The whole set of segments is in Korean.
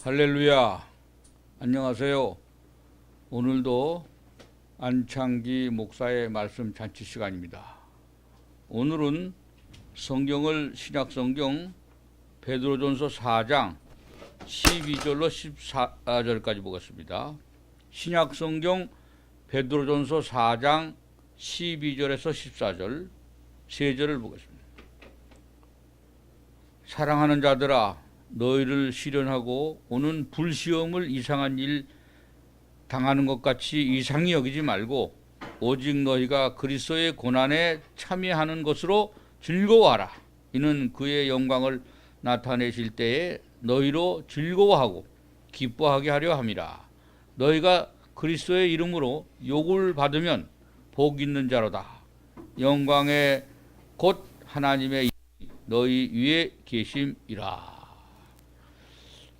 할렐루야. 안녕하세요. 오늘도 안창기 목사의 말씀 잔치 시간입니다. 오늘은 성경을 신약성경 베드로전서 4장 12절로 14절까지 보겠습니다. 신약성경 베드로전서 4장 12절에서 14절 세 절을 보겠습니다. 사랑하는 자들아, 너희를 시련하고 오는 불시험을 이상한 일 당하는 것 같이 이상히 여기지 말고 오직 너희가 그리스도의 고난에 참여하는 것으로 즐거워하라. 이는 그의 영광을 나타내실 때에 너희로 즐거워하고 기뻐하게 하려 함이라. 너희가 그리스도의 이름으로 욕을 받으면 복 있는 자로다. 영광의 곧 하나님의 너희 위에 계심이라.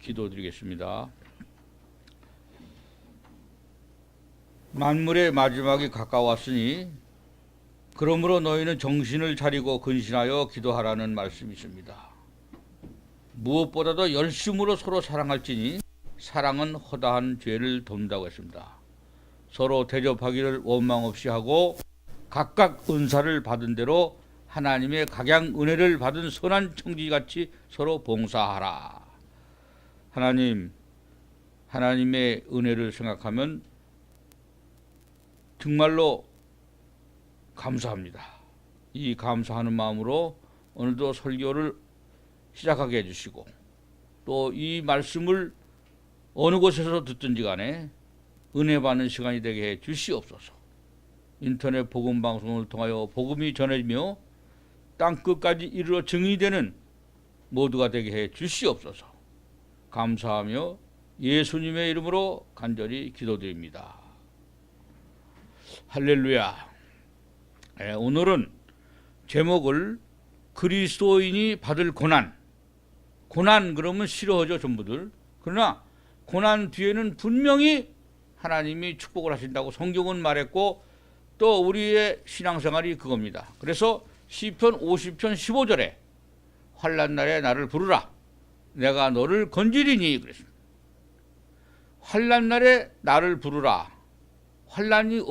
기도드리겠습니다. 만물의 마지막이 가까웠으니 그러므로 너희는 정신을 차리고 근신하여 기도하라는 말씀이 있습니다. 무엇보다도 열심으로 서로 사랑할지니 사랑은 허다한 죄를 돕는다고 했습니다. 서로 대접하기를 원망 없이 하고 각각 은사를 받은 대로 하나님의 각양 은혜를 받은 선한 청지같이 서로 봉사하라. 하나님의 은혜를 생각하면 정말로 감사합니다. 이 감사하는 마음으로 오늘도 설교를 시작하게 해주시고 또 이 말씀을 어느 곳에서 듣든지 간에 은혜 받는 시간이 되게 해 주시옵소서. 인터넷 복음 방송을 통하여 복음이 전해지며 땅끝까지 이르러 증인되는 모두가 되게 해 주시옵소서. 감사하며 예수님의 이름으로 간절히 기도드립니다. 할렐루야. 오늘은 제목을 그리스도인이 받을 고난 그러면 싫어하죠, 전부들. 그러나 고난 뒤에는 분명히 하나님이 축복을 하신다고 성경은 말했고 또 우리의 신앙생활이 그겁니다. 그래서 시편 50편 15절에 환난 날에 나를 부르라 내가 너를 건지리니 그랬습니다. 환난 날에 나를 부르라. 환난이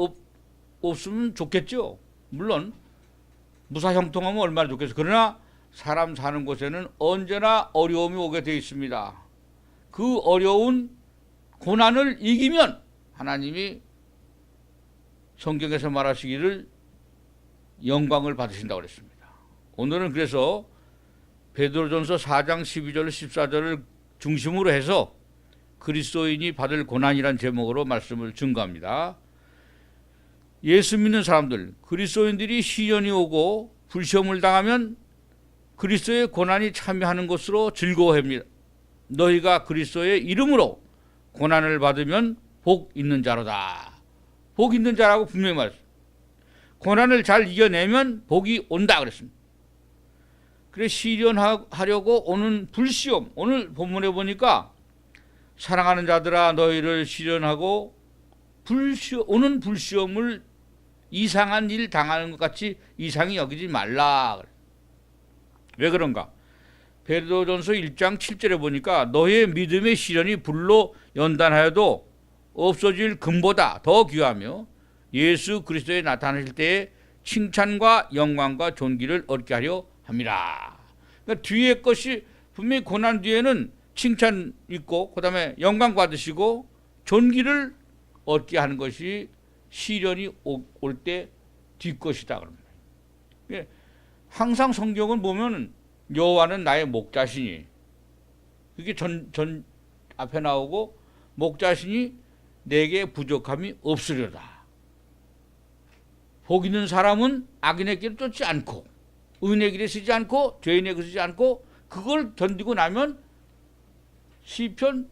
없으면 좋겠죠. 물론 무사형통하면 얼마나 좋겠어요. 그러나 사람 사는 곳에는 언제나 어려움이 오게 되어 있습니다. 그 어려운 고난을 이기면 하나님이 성경에서 말하시기를 영광을 받으신다고 그랬습니다. 오늘은 그래서 베드로전서 4장 12절 14절을 중심으로 해서 그리스도인이 받을 고난이란 제목으로 말씀을 증거합니다. 예수 믿는 사람들, 그리스도인들이 시련이 오고 불시험을 당하면 그리스도의 고난이 참여하는 것으로 즐거워합니다. 너희가 그리스도의 이름으로 고난을 받으면 복 있는 자로다. 복 있는 자라고 분명히 말했습니다. 고난을 잘 이겨내면 복이 온다 그랬습니다. 그래 시련하려고 오는 불시험, 오늘 본문에 보니까 사랑하는 자들아 너희를 시련하고 오는 불시험을 이상한 일 당하는 것 같이 이상히 여기지 말라. 왜 그런가? 베드로전서 1장 7절에 보니까 너희의 믿음의 시련이 불로 연단하여도 없어질 금보다 더 귀하며 예수 그리스도에 나타나실 때에 칭찬과 영광과 존귀를 얻게 하려 함이라. 그러니까 뒤에 것이 분명히 고난 뒤에는 칭찬 있고 그 다음에 영광 받으시고 존귀를 얻게 하는 것이 시련이 올 때 뒷것이다. 그러면 항상 성경을 보면 여호와는 나의 목자시니 그게 전 앞에 나오고 목자시니 내게 부족함이 없으려다. 복 있는 사람은 악인의 길을 쫓지 않고 의인의 길에 서지 않고 죄인의 길에 서지 않고 그걸 견디고 나면 시편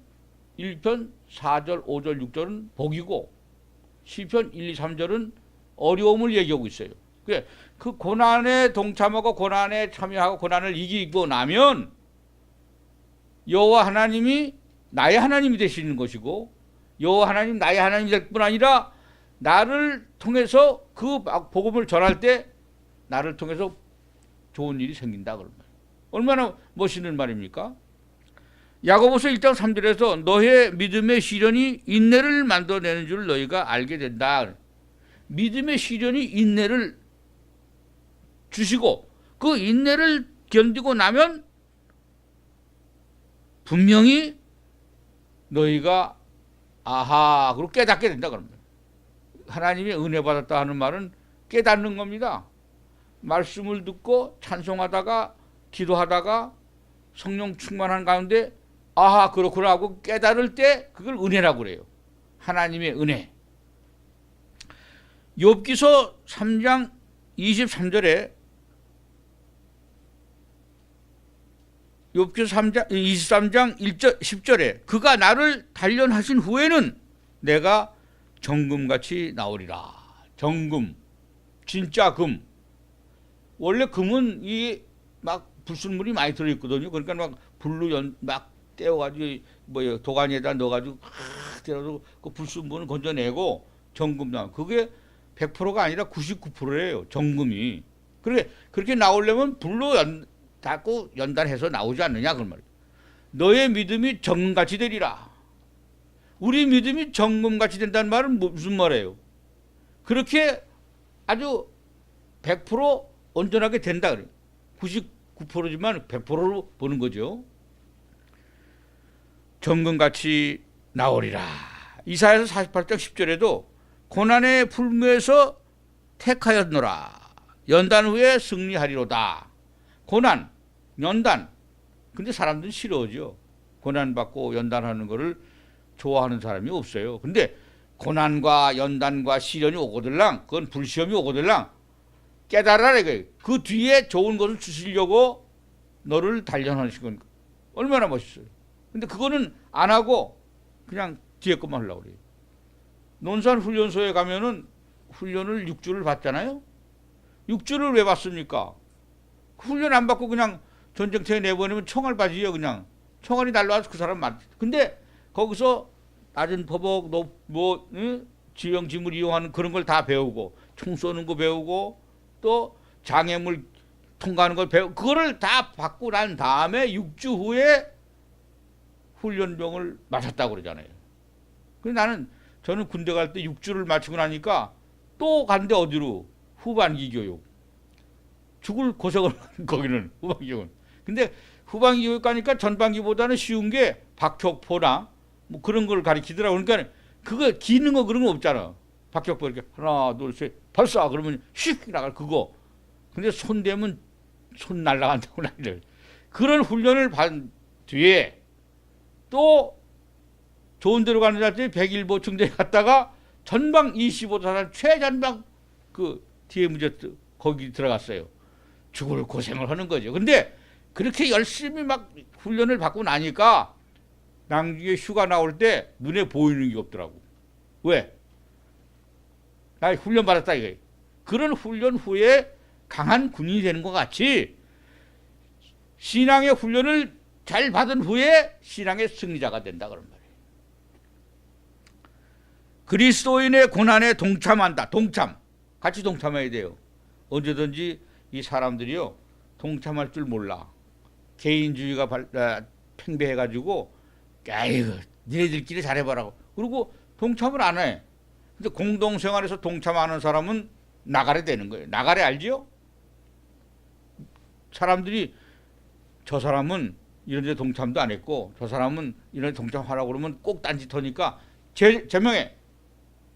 1편 4절 5절 6절은 복이고 시편 1, 2, 3절은 어려움을 얘기하고 있어요. 그 고난에 동참하고 고난에 참여하고 고난을 이기고 나면 여호와 하나님이 나의 하나님이 되시는 것이고 여호와 하나님 나의 하나님이 될 뿐 아니라 나를 통해서 그 복음을 전할 때 나를 통해서 좋은 일이 생긴다. 그러면 얼마나 멋있는 말입니까? 야고보서 1장 3절에서 너의 믿음의 시련이 인내를 만들어내는 줄 너희가 알게 된다. 믿음의 시련이 인내를 주시고 그 인내를 견디고 나면 분명히 너희가 아하 그리고 깨닫게 된다 그럽니다. 하나님의 은혜 받았다 하는 말은 깨닫는 겁니다. 말씀을 듣고 찬송하다가 기도하다가 성령 충만한 가운데 아하 그렇구나 하고 깨달을 때 그걸 은혜라고 그래요. 하나님의 은혜. 욥기서 3장 23절에 욥기서 23장 1절 10절에 그가 나를 단련하신 후에는 내가 정금같이 나오리라. 정금, 진짜 금. 원래 금은 이 막 불순물이 많이 들어있거든요. 그러니까 막 불로 막 떼어가지고 뭐 도가니에다 넣어가지고 떼어서 그 불순물을 건져내고 정금 나. 그게 100%가 아니라 99%예요. 정금이. 그렇게 나오려면 불로 닫고 연단해서 나오지 않느냐 그런 말이에요. 너의 믿음이 정금같이 되리라. 우리 믿음이 정금같이 된다는 말은 무슨 말이에요? 그렇게 아주 100% 온전하게 된다 그래요. 99%지만 100%로 보는 거죠. 정금같이 나오리라. 이사야서 48장 10절에도 고난의 풀무에서 택하였노라. 연단 후에 승리하리로다. 고난, 연단. 근데 사람들은 싫어하죠. 고난받고 연단하는 거를 좋아하는 사람이 없어요. 근데 고난과 연단과 시련이 오거들랑 그건 불시험이 오거들랑 깨달아라 이거예요. 그 뒤에 좋은 것을 주시려고 너를 단련하신 거니까 얼마나 멋있어요. 근데 그거는 안 하고 그냥 뒤에 것만 하려고 그래요. 논산 훈련소에 가면은 훈련을 6주를 받잖아요. 6주를 왜 받습니까? 훈련 안 받고 그냥 전쟁터에 내보내면 총알 받이요. 그냥 총알이 날라와서 그 사람 맞. 근데 거기서 낮은 포복, 지형지물 이용하는 그런 걸 다 배우고 총 쏘는 거 배우고 또 장애물 통과하는 걸 배우고 그거를 다 받고 난 다음에 6주 후에 훈련병을 맞았다고 그러잖아요. 그래서 저는 군대 갈 때 6주를 마치고 나니까 또 간데 어디로? 후반기 교육. 죽을 고생을 거기는 후반기 교육. 근데 후반기 교육 가니까 전반기보다는 쉬운 게 박격포나 뭐 그런 걸 가르치더라고. 그러니까 그거 기는 거 그런 거 없잖아. 박격포 이렇게 하나 둘 셋 발사 그러면 휙 나갈 그거. 근데 손 대면 손 날라간다고 난리를. 그런 훈련을 받은 뒤에 또 좋은 데로 가는 자들이 100일 보충대 갔다가 전방 25도산 최전방 그 뒤에 문제 거기 들어갔어요. 죽을 고생을 하는 거죠. 근데 그렇게 열심히 막 훈련을 받고 나니까 나중에 휴가 나올 때 눈에 보이는 게 없더라고. 왜? 나 훈련 받았다 이거예요. 그런 훈련 후에 강한 군인이 되는 것 같이 신앙의 훈련을 잘 받은 후에 신앙의 승리자가 된다 그런 말이에요. 그리스도인의 고난에 동참한다. 동참. 같이 동참해야 돼요. 언제든지 이 사람들이요. 동참할 줄 몰라. 개인주의가 팽배해가지고 아이고 니네들끼리 잘해봐라고. 그리고 동참을 안 해. 근데 공동생활에서 동참하는 사람은 나가래 되는 거예요. 나가래 알지요? 사람들이 저 사람은 이런 데 동참도 안 했고 저 사람은 이런 데 동참하라고 그러면 꼭 딴짓하니까 제명해.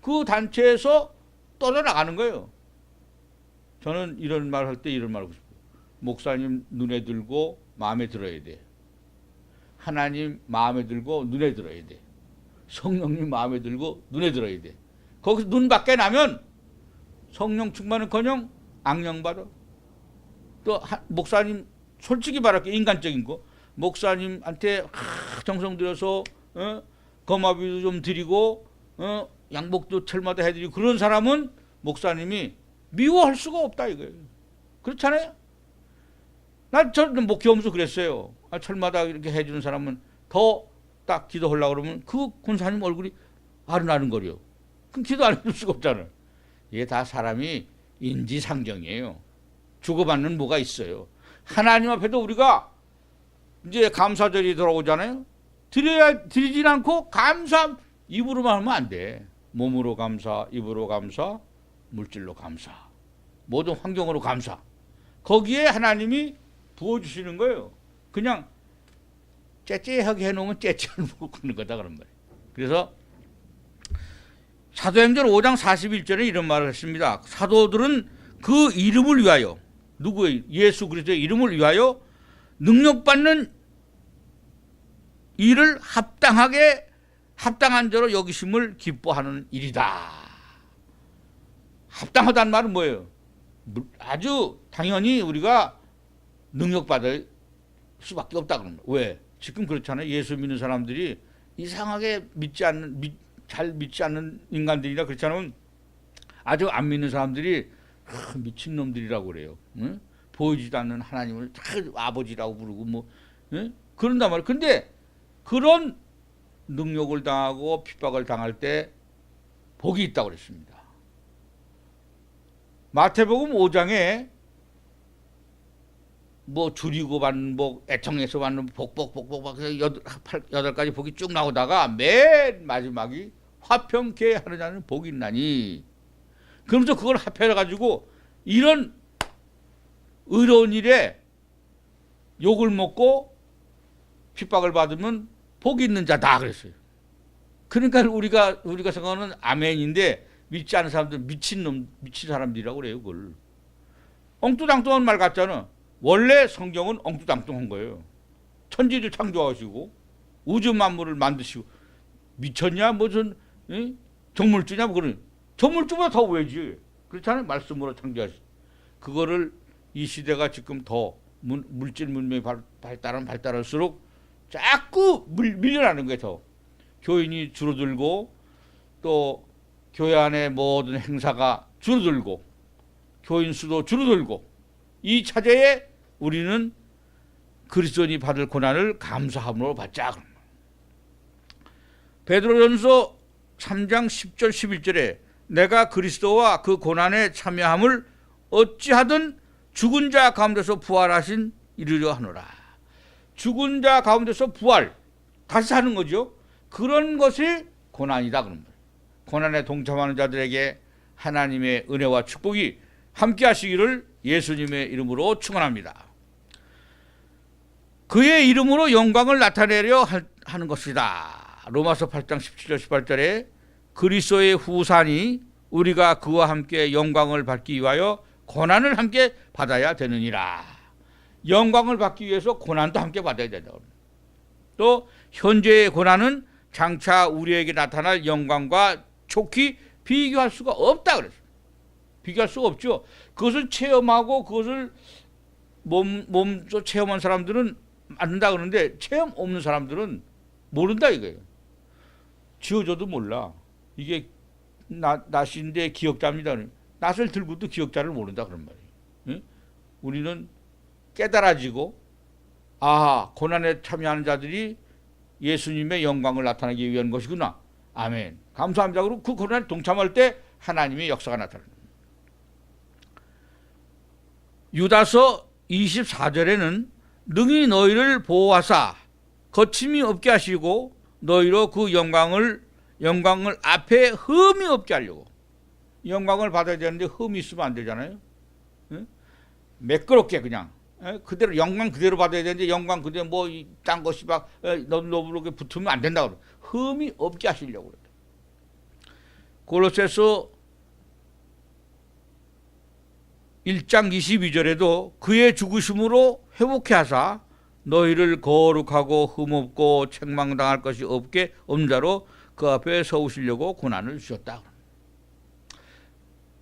그 단체에서 떠나가는 거예요. 저는 이런 말 할 때 이런 말 하고 싶어요. 목사님 눈에 들고 마음에 들어야 돼. 하나님 마음에 들고 눈에 들어야 돼. 성령님 마음에 들고 눈에 들어야 돼. 거기서 눈 밖에 나면 성령 충만은커녕 악령받아. 또 목사님 솔직히 말할게 인간적인 거 목사님한테 정성 들여서 거마비도 좀 드리고 양복도 철마다 해드리고 그런 사람은 목사님이 미워할 수가 없다 이거예요. 그렇잖아요. 저 목회하면서 그랬어요. 철마다 이렇게 해주는 사람은 더 딱 기도하려고 그러면 그 권사님 얼굴이 아른아른거려. 그럼 기도 안 해줄 수가 없잖아요. 이게 다 사람이 인지상정이에요. 주고받는 뭐가 있어요. 하나님 앞에도 우리가 이제 감사절이 돌아오잖아요. 드리진 않고 감사 입으로만 하면 안 돼. 몸으로 감사, 입으로 감사, 물질로 감사, 모든 환경으로 감사. 거기에 하나님이 부어주시는 거예요. 그냥 째째하게 해놓으면 째째를 먹는 거다 그런 말이에요. 그래서 사도행전 5장 41절에 이런 말을 했습니다. 사도들은 그 이름을 위하여, 누구의? 예수 그리스도의 이름을 위하여 능력받는 일을 합당한 대로 여기심을 기뻐하는 일이다. 합당하다는 말은 뭐예요? 아주 당연히 우리가 능력받을 수밖에 없다 그런 거예요. 왜? 지금 그렇잖아요. 예수 믿는 사람들이 이상하게 잘 믿지 않는 인간들이라 그렇잖아요. 아주 안 믿는 사람들이 미친놈들이라고 그래요. 응? 보이지도 않는 하나님을 아버지라고 부르고 뭐 그런단 말이에요. 근데 그런 능력을 당하고 핍박을 당할 때 복이 있다고 그랬습니다. 마태복음 5장에 뭐 줄이고 받는 복, 애청해서 받는 복, 여덟 가지 복이 쭉 나오다가 맨 마지막이 화평케 하는 자는 복이 있나니. 그러면서 그걸 합해가지고 이런 의로운 일에 욕을 먹고 핍박을 받으면 복이 있는 자다 그랬어요. 그러니까 우리가 생각하는 아멘인데 믿지 않는 사람들 미친 사람들이라고 그래요. 그걸 엉뚱당뚱한 말 같잖아. 원래 성경은 엉뚱당뚱한 거예요. 천지를 창조하시고 우주 만물을 만드시고 미쳤냐 무슨 정물주냐 뭐 그런 정물주보다 더 외지. 그렇잖아요. 말씀으로 창조하시. 그거를 이 시대가 지금 더 물질 문명이 발달할수록 자꾸 밀려나는 거예요. 더 교인이 줄어들고 또 교회 안의 모든 행사가 줄어들고 교인 수도 줄어들고 이 차제에 우리는 그리스도인이 받을 고난을 감사함으로 받자. 베드로전서 3장 10절 11절에 내가 그리스도와 그 고난에 참여함을 어찌하든 죽은 자 가운데서 부활하신 이르려 하노라. 죽은 자 가운데서 부활, 다시 사는 거죠. 그런 것이 고난이다 그런 거예요. 고난에 동참하는 자들에게 하나님의 은혜와 축복이 함께 하시기를 예수님의 이름으로 축원합니다. 그의 이름으로 영광을 나타내려 하는 것이다. 로마서 8장 17절 18절에 그리스도의 후산이 우리가 그와 함께 영광을 받기 위하여 고난을 함께 받아야 되느니라. 영광을 받기 위해서 고난도 함께 받아야 된다. 또 현재의 고난은 장차 우리에게 나타날 영광과 촉히 비교할 수가 없다 그랬어요. 비교할 수가 없죠. 그것을 체험하고 그것을 몸소 체험한 사람들은 안다 그러는데 체험 없는 사람들은 모른다 이거예요. 지어줘도 몰라. 이게 낫인데 기억자입니다. 낫을 들고도 기억자를 모른다 그런 말이에요. 응? 우리는 깨달아지고 고난에 참여하는 자들이 예수님의 영광을 나타내기 위한 것이구나. 아멘. 감사합니다. 그리고 그 고난에 동참할 때 하나님의 역사가 나타납니다. 유다서 24절에는 능히 너희를 보호하사 거침이 없게 하시고 너희로 그 영광을 앞에 흠이 없게 하려고. 영광을 받아야 되는데 흠이 있으면 안 되잖아요. 매끄럽게 그냥 그대로 영광 그대로 받아야 되는데 영광 그대로 뭐 딴 것이 막 너블너블하게 붙으면 안 된다고. 흠이 없게 하시려고 그래요. 골로새서 1장 22절에도 그의 죽으심으로 회복케 하사 너희를 거룩하고 흠없고 책망당할 것이 없는 자로 그 앞에 서우시려고 고난을 주셨다.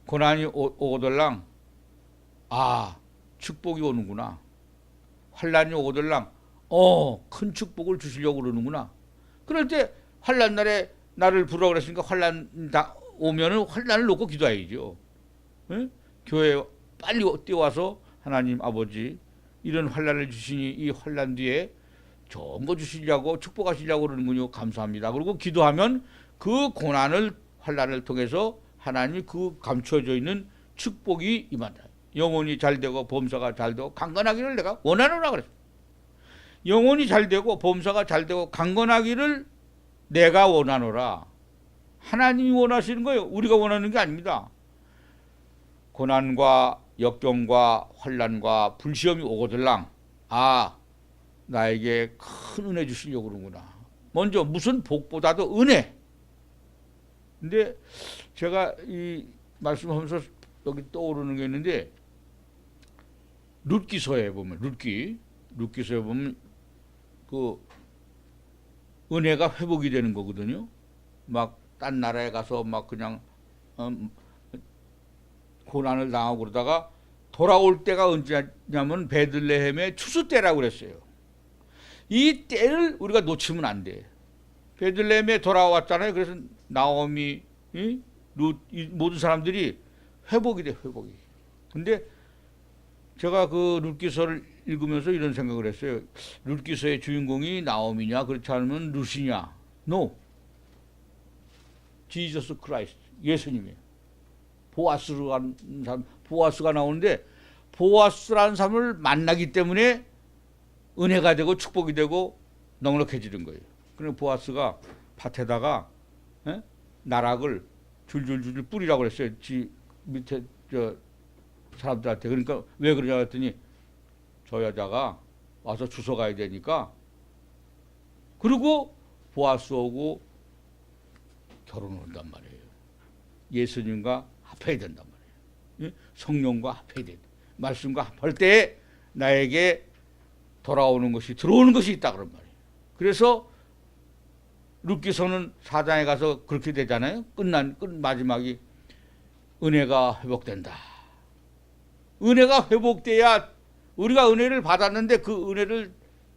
고난이 오거들랑 축복이 오는구나. 환난이 오거들랑 큰 축복을 주시려고 그러는구나. 그럴 때 환난 날에 나를 부르라고 그랬으니까 환난 오면은 환난을 놓고 기도해야죠. 네? 교회에 빨리 뛰어와서 하나님 아버지 이런 환난을 주시니 이 환난 뒤에 좋은 거 주시려고 축복하시려고 그러는군요. 감사합니다. 그리고 기도하면 그 고난을 환난을 통해서 하나님이 그 감춰져 있는 축복이 임한다. 영혼이 잘 되고 범사가 잘 되고 강건하기를 내가 원하노라 그랬어. 영혼이 잘 되고 범사가 잘 되고 강건하기를 내가 원하노라. 하나님이 원하시는 거예요. 우리가 원하는 게 아닙니다. 고난과 역경과 환난과 불시험이 오거들랑 나에게 큰 은혜 주시려고 그러구나. 먼저 무슨 복보다도 은혜. 근데 제가 이 말씀하면서 여기 떠오르는 게 있는데, 룻기서에 보면 룻기서에 보면 그 은혜가 회복이 되는 거거든요. 막 딴 나라에 가서 막 그냥 고난을 당하고 그러다가 돌아올 때가 언제냐면 베들레헴의 추수 때라고 그랬어요. 이 때를 우리가 놓치면 안 돼. 베들레헴에 돌아왔잖아요. 그래서 나오미, 룻, 이 모든 사람들이 회복이 돼, 회복이. 근데 제가 그 룻기서를 읽으면서 이런 생각을 했어요. 룻기서의 주인공이 나오미냐, 그렇지 않으면 룻이냐? No. 지저스 크라이스트, 예수님이에요. 보아스라는 사람, 보아스가 나오는데, 보아스라는 사람을 만나기 때문에 은혜가 되고 축복이 되고 넉넉해지는 거예요. 그래서 보아스가 밭에다가 나락을 줄줄줄 뿌리라고 그랬어요. 밑에 사람들한테. 그러니까 왜 그러냐 했더니 저 여자가 와서 주워 가야 되니까. 그리고 보아스 오고 결혼을 한단 말이에요. 예수님과 합해야 된단 말이에요. 성령과 합해야 된다. 말씀과 합할 때에 나에게 돌아오는 것이, 들어오는 것이 있다 그런 말이에요. 그래서 룻기서는 4장에 가서 그렇게 되잖아요. 마지막이 은혜가 회복된다. 은혜가 회복돼야, 우리가 은혜를 받았는데 그 은혜를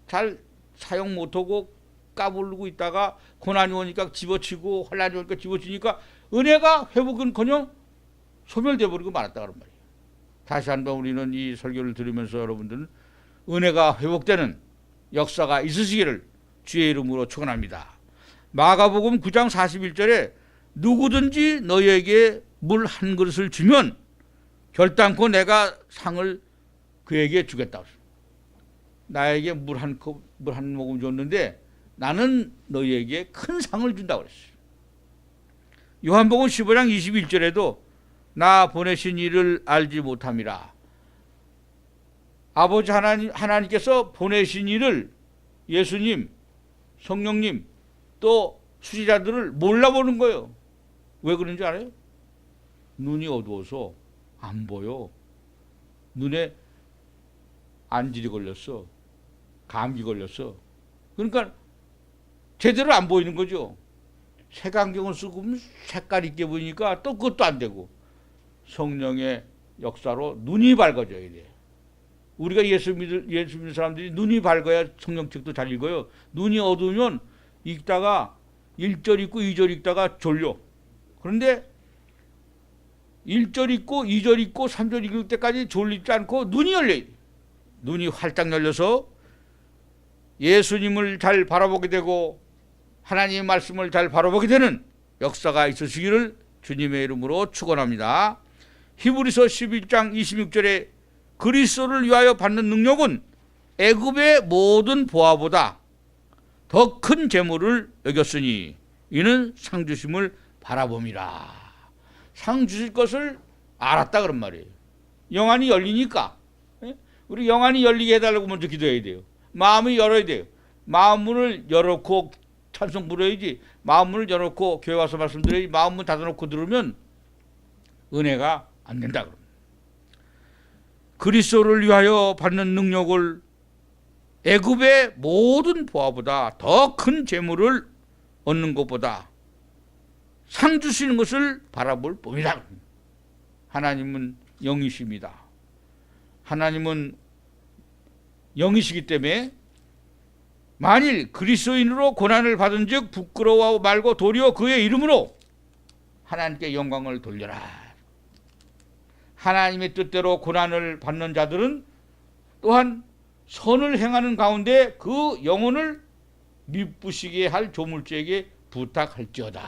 잘 사용 못하고 까불고 있다가 고난이 오니까 집어치고 환난이 오니까 집어치니까 은혜가 회복은커녕 소멸돼 버리고 말았다 그런 말이에요. 다시 한번 우리는 이 설교를 들으면서 여러분들은 은혜가 회복되는 역사가 있으시기를 주의 이름으로 축원합니다. 마가복음 9장 41절에 누구든지 너희에게 물 한 그릇을 주면 결단코 내가 상을 그에게 주겠다. 나에게 물 한 모금 줬는데 나는 너희에게 큰 상을 준다고 그랬어요. 요한복음 15장 21절에도 나 보내신 이를 알지 못함이라. 아버지 하나님께서 보내신 이를, 예수님, 성령님, 또 수지자들을 몰라보는 거예요. 왜 그런지 알아요? 눈이 어두워서 안 보여. 눈에 안질이 걸렸어. 감기 걸렸어. 그러니까 제대로 안 보이는 거죠. 색안경을 쓰고 색깔 있게 보이니까 또 그것도 안 되고. 성령의 역사로 눈이 밝아져야 돼. 우리가 예수 믿는 사람들이 눈이 밝아야 성경책도 잘 읽어요. 눈이 어두우면 읽다가 1절 읽고 2절 읽다가 졸려. 그런데 1절 읽고 2절 읽고 3절 읽을 때까지 졸리지 않고 눈이 열려야 돼. 눈이 활짝 열려서 예수님을 잘 바라보게 되고 하나님의 말씀을 잘 바라보게 되는 역사가 있으시기를 주님의 이름으로 축원합니다. 히브리서 11장 26절에 그리스도를 위하여 받는 능력은 애굽의 모든 보화보다 더 큰 재물을 여겼으니 이는 상 주심을 바라봄이라. 상 주실 것을 알았다 그런 말이에요. 영안이 열리니까. 우리 영안이 열리게 해달라고 먼저 기도해야 돼요. 마음이 열어야 돼요. 마음 문을 열어놓고 찬송 부려야지. 마음 문을 열어놓고 교회 와서 말씀드려야지. 마음 문 닫아놓고 들으면 은혜가 안 된다 그럽니다. 그리스도를 위하여 받는 능력을 애굽의 모든 보화보다 더 큰 재물을 얻는 것보다 상 주시는 것을 바라볼 뿐이다. 하나님은 영이십니다. 하나님은 영이시기 때문에 만일 그리스도인으로 고난을 받은 즉 부끄러워하고 말고 도리어 그의 이름으로 하나님께 영광을 돌려라. 하나님의 뜻대로 고난을 받는 자들은 또한 선을 행하는 가운데 그 영혼을 미쁘시게 할 조물주에게 부탁할지어다.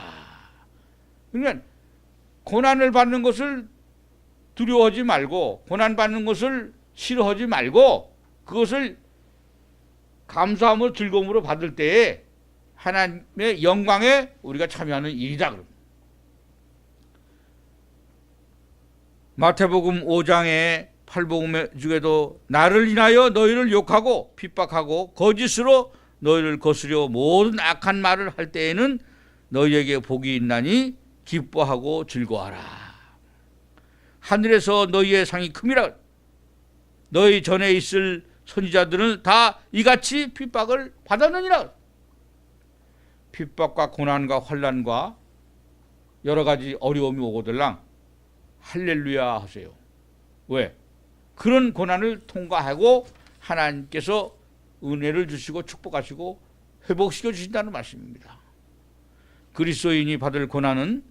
그러니까 고난을 받는 것을 두려워하지 말고 고난받는 것을 싫어하지 말고 그것을 감사함으로 즐거움으로 받을 때에 하나님의 영광에 우리가 참여하는 일이다. 그럼. 마태복음 5장의 팔복음 중에도 나를 인하여 너희를 욕하고 핍박하고 거짓으로 너희를 거스려 모든 악한 말을 할 때에는 너희에게 복이 있나니 기뻐하고 즐거워하라. 하늘에서 너희의 상이 큼이라. 너희 전에 있을 선지자들은 다 이같이 핍박을 받았느니라. 핍박과 고난과 환난과 여러 가지 어려움이 오거들랑 할렐루야 하세요. 왜? 그런 고난을 통과하고 하나님께서 은혜를 주시고 축복하시고 회복시켜 주신다는 말씀입니다. 그리스도인이 받을 고난은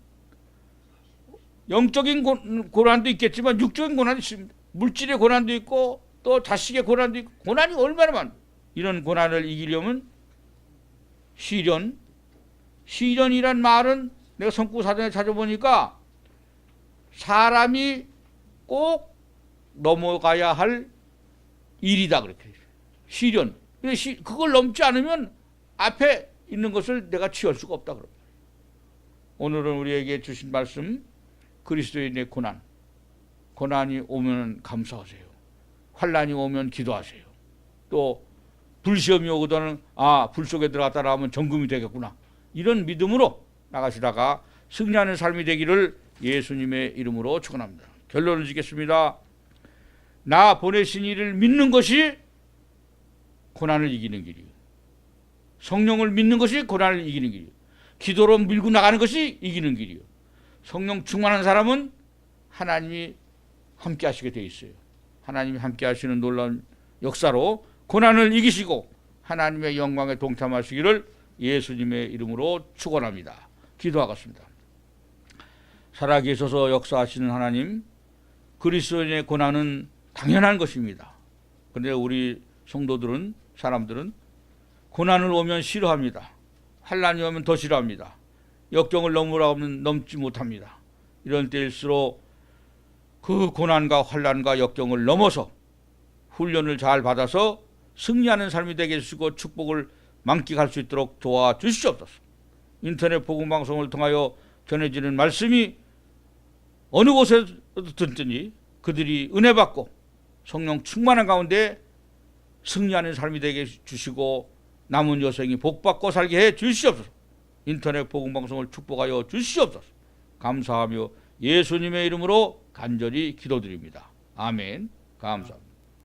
영적인 고난도 있겠지만 육적인 고난도 있습니다. 물질의 고난도 있고 또 자식의 고난도 있고 고난이 얼마나 많아요. 이런 고난을 이기려면 시련이란 말은 내가 성구사전에 찾아보니까 사람이 꼭 넘어가야 할 일이다 그렇게 해요. 시련. 그걸 넘지 않으면 앞에 있는 것을 내가 취할 수가 없다 그럽니다. 오늘은 우리에게 주신 말씀 그리스도인의 고난. 고난이 오면 감사하세요. 환난이 오면 기도하세요. 또 불시험이 오거든 불 속에 들어갔다 나오면 정금이 되겠구나. 이런 믿음으로 나가시다가 승리하는 삶이 되기를 예수님의 이름으로 축원합니다. 결론을 짓겠습니다. 나 보내신 이를 믿는 것이 고난을 이기는 길이에요. 성령을 믿는 것이 고난을 이기는 길이에요. 기도로 밀고 나가는 것이 이기는 길이에요. 성령 충만한 사람은 하나님이 함께 하시게 돼 있어요. 하나님이 함께 하시는 놀라운 역사로 고난을 이기시고 하나님의 영광에 동참하시기를 예수님의 이름으로 축원합니다. 기도하겠습니다. 살아계셔서 역사하시는 하나님, 그리스도인의 고난은 당연한 것입니다. 그런데 우리 성도들은, 사람들은 고난을 오면 싫어합니다. 환난이 오면 더 싫어합니다. 역경을 넘으라고 하면 넘지 못합니다. 이런 때일수록 그 고난과 환난과 역경을 넘어서 훈련을 잘 받아서 승리하는 삶이 되게 해주시고 축복을 만끽할 수 있도록 도와주시옵소서. 인터넷 복음방송을 통하여 전해지는 말씀이 어느 곳에 듣든지 그들이 은혜 받고 성령 충만한 가운데 승리하는 삶이 되게 해주시고 남은 여생이 복받고 살게 해 주시옵소서. 인터넷 복음방송을 축복하여 주시옵소서. 감사하며 예수님의 이름으로 간절히 기도드립니다. 아멘. 감사합니다.